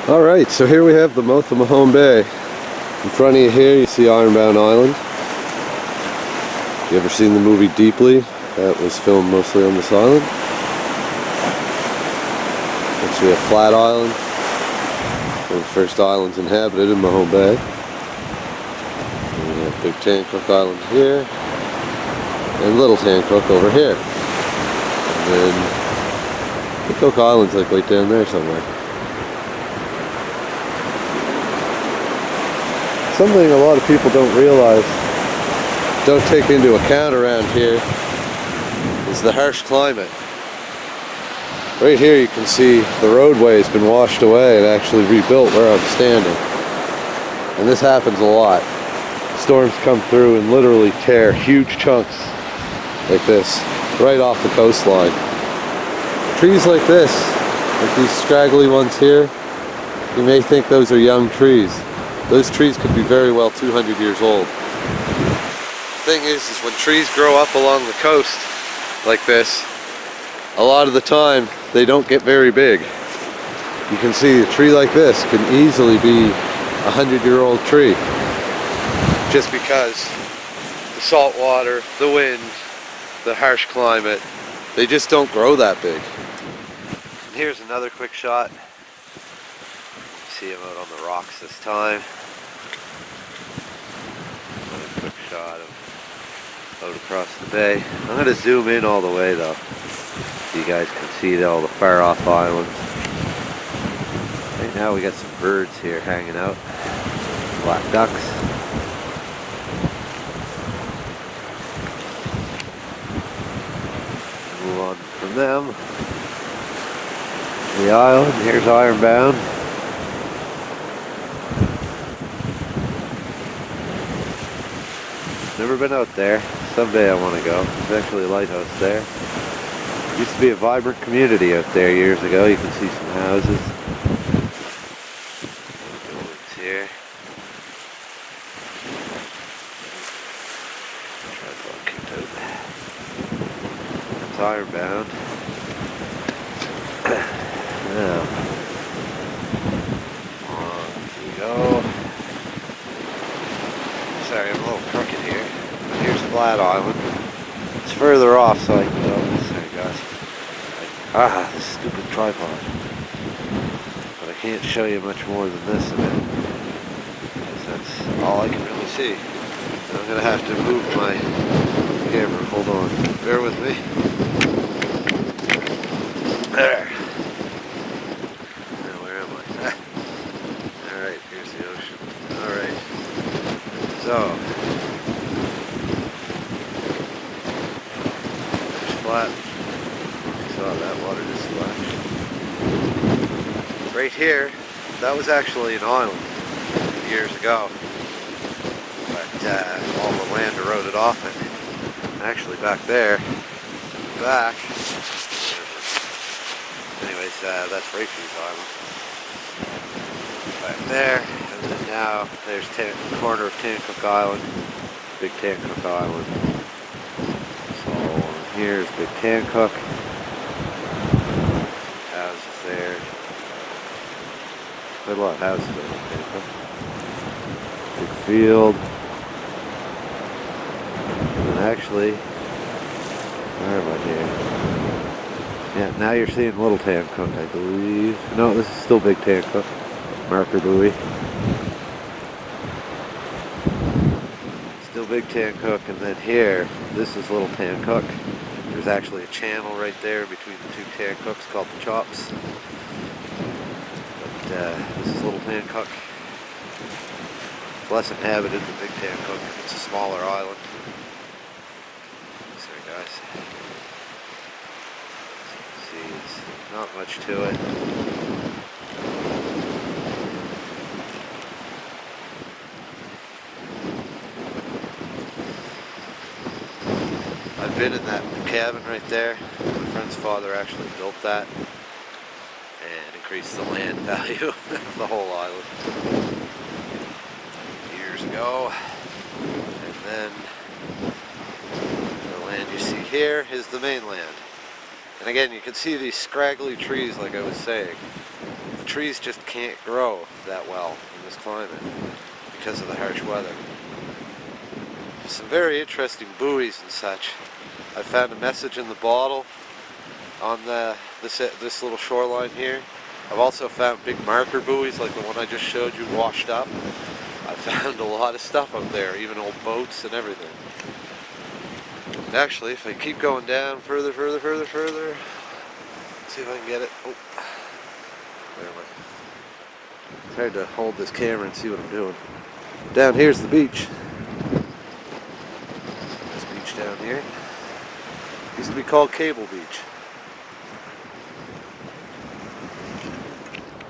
Alright, so here we have the mouth of Mahone Bay. In front of you here you see Ironbound Island. You ever seen the movie Deeply? That was filmed mostly on this island. Next we have Flat Island, one of the first islands inhabited in Mahone Bay. And we have Big Tancook Island here, and Little Tancook over here. And then Big Cook Island's like right down there somewhere. Something a lot of people don't realize, don't take into account around here, is the harsh climate. Right here you can see the roadway has been washed away and actually rebuilt where I'm standing. And this happens a lot. Storms come through and literally tear huge chunks like this right off the coastline. Trees like this, like these scraggly ones here, you may think those are young trees. Those trees could be very well 200 years old. The thing is when trees grow up along the coast like this, a lot of the time they don't get very big. You can see a tree like this can easily be a 100-year-old tree, just because the salt water, the wind, the harsh climate, they just don't grow that big. And here's another quick shot. See him out on the rocks this time. Another quick shot of out across the bay. I'm going to zoom in all the way though, so you guys can see all the far off islands. Right now we got some birds here hanging out. Black ducks. Move on from them. The island, here's Ironbound. Never been out there. Someday I want to go. There's actually a lighthouse there. Used to be a vibrant community out there years ago. You can see some houses. Buildings here. Tripod kicked out. That's Ironbound. Now, on we go. Sorry, I'm a little crooked here. Here's Flat Island. It's further off, so I can go. There you go. This stupid tripod. But I can't show you much more than this of it, because that's all I can really see. And I'm gonna have to move my camera. Hold on. Bear with me. There. Now, where am I? Alright, here's the ocean. Alright. So, there's Flat. You saw that water just splashed. Right here, that was actually an island years ago, but all the land eroded off it. Actually, back there, back. Anyways, that's Rafey's Island. Back there. And then now there's the corner of Tancook Island, Big Tancook Island. So here's Big Tancook. Houses there. Quite a lot of houses there in Tancook. Big field. And actually, where am I here? Yeah, now you're seeing Little Tancook, I believe. No, this is still Big Tancook. Marker buoy. Still Big Tancook, and then here, this is Little Tancook. There's actually a channel right there between the two Tancooks called the Chops. But this is Little Tancook. It's less inhabited than Big Tancook. It's a smaller island. Sorry guys. See, it's not much to it. I've been in that cabin right there. My friend's father actually built that and increased the land value of the whole island years ago. And then the land you see here is the mainland. And again, you can see these scraggly trees, like I was saying. The trees just can't grow that well in this climate because of the harsh weather. Some very interesting buoys and such. I found a message in the bottle on this little shoreline here. I've also found big marker buoys like the one I just showed you washed up. I found a lot of stuff up there, even old boats and everything. And actually, if I keep going down further, see if I can get it. Oh, where am I? It's hard to hold this camera and see what I'm doing. Down here's the beach. This beach down here used to be called Cable Beach.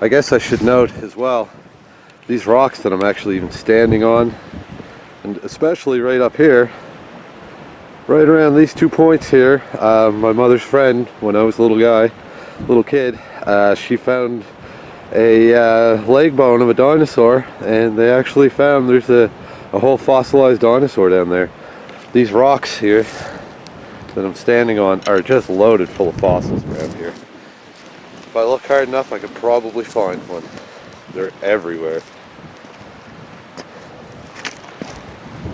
I guess I should note as well, these rocks that I'm actually even standing on, and especially right up here, right around these 2 points here, my mother's friend, when I was a little kid, she found a leg bone of a dinosaur, and they actually found there's a whole fossilized dinosaur down there. These rocks here that I'm standing on are just loaded full of fossils around here. If I look hard enough, I could probably find one. They're everywhere.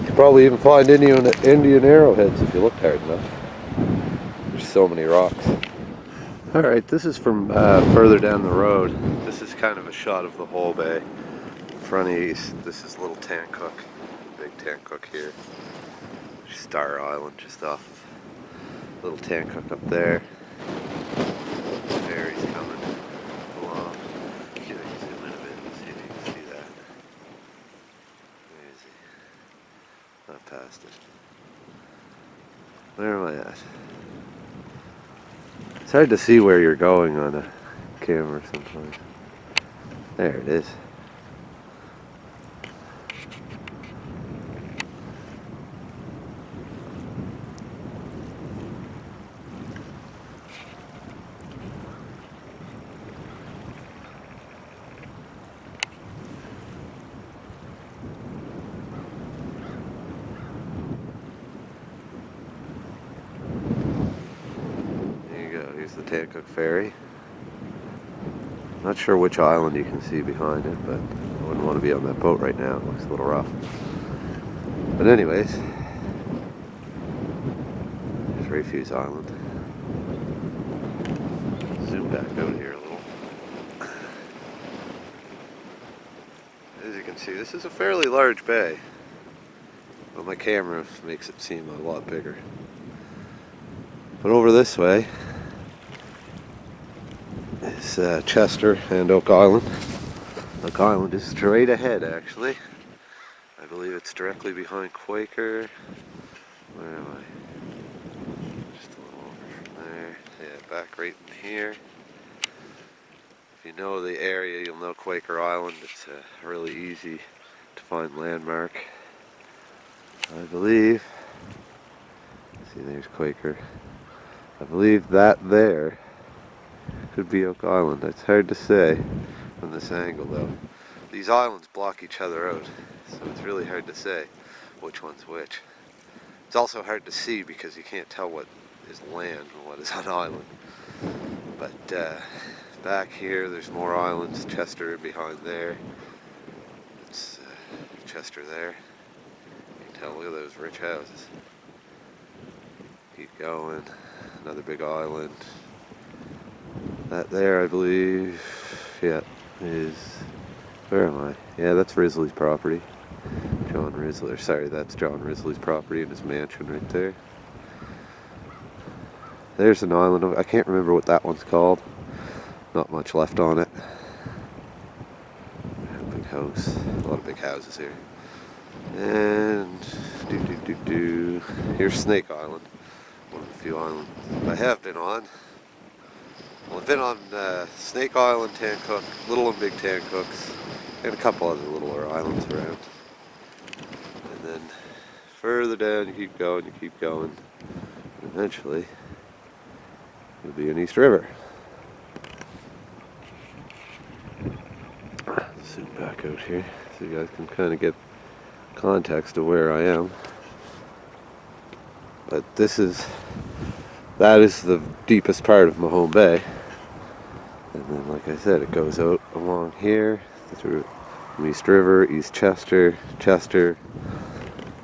You could probably even find Indian arrowheads if you looked hard enough. There's so many rocks. Alright, this is from further down the road. This is kind of a shot of the whole bay. Front east, this is Little Tancook. Big Tancook here. Star Island just off of Little Tancook up there. Ferry's coming along. See if I can zoom in a bit and see if you can see that. Where is he? Not past it. Where am I at? It's hard to see where you're going on a camera sometimes. There it is. Here's the Tancook Ferry. Not sure which island you can see behind it, but I wouldn't want to be on that boat right now. It looks a little rough. But anyways, here's Refuse Island. Zoom back out here a little. As you can see, this is a fairly large bay, but my camera makes it seem a lot bigger. But over this way is Chester and Oak Island. Oak Island is straight ahead, actually. I believe it's directly behind Quaker. Where am I? Just a little over from there. Yeah, back right in here. If you know the area, you'll know Quaker Island. It's really easy to find landmark. I believe. See, there's Quaker. I believe that there could be Oak Island. It's hard to say from this angle though. These islands block each other out, so it's really hard to say which one's which. It's also hard to see because you can't tell what is land and what is an island. But back here there's more islands. Chester behind there. It's Chester there. You can tell, look at those rich houses. Keep going. Another big island. That there, I believe, yeah, is, where am I? Yeah, that's Risley's property. John Risley, or sorry, that's John Risley's property and his mansion right there. There's an island, I can't remember what that one's called. Not much left on it. Big house, a lot of big houses here. And, here's Snake Island. One of the few islands I have been on. Well, I've been on Snake Island, Tancook, Little and Big Tancooks, and a couple other littler islands around. And then further down you keep going, and eventually you'll be in East River. Zoom back out here so you guys can kind of get context of where I am. But this is That is the deepest part of Mahone Bay. And then, like I said, it goes out along here through East River, East Chester, Chester,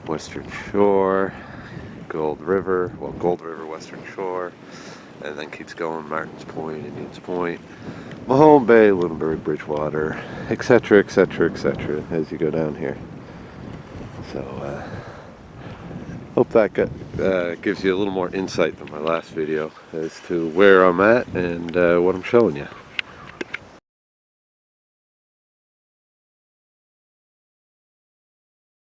Western Shore, Gold River, Western Shore, and then keeps going Martins Point, Indians Point, Mahone Bay, Lunenburg, Bridgewater, etc., etc., etc., as you go down here. So, hope that gives you a little more insight than my last video as to where I'm at and what I'm showing you.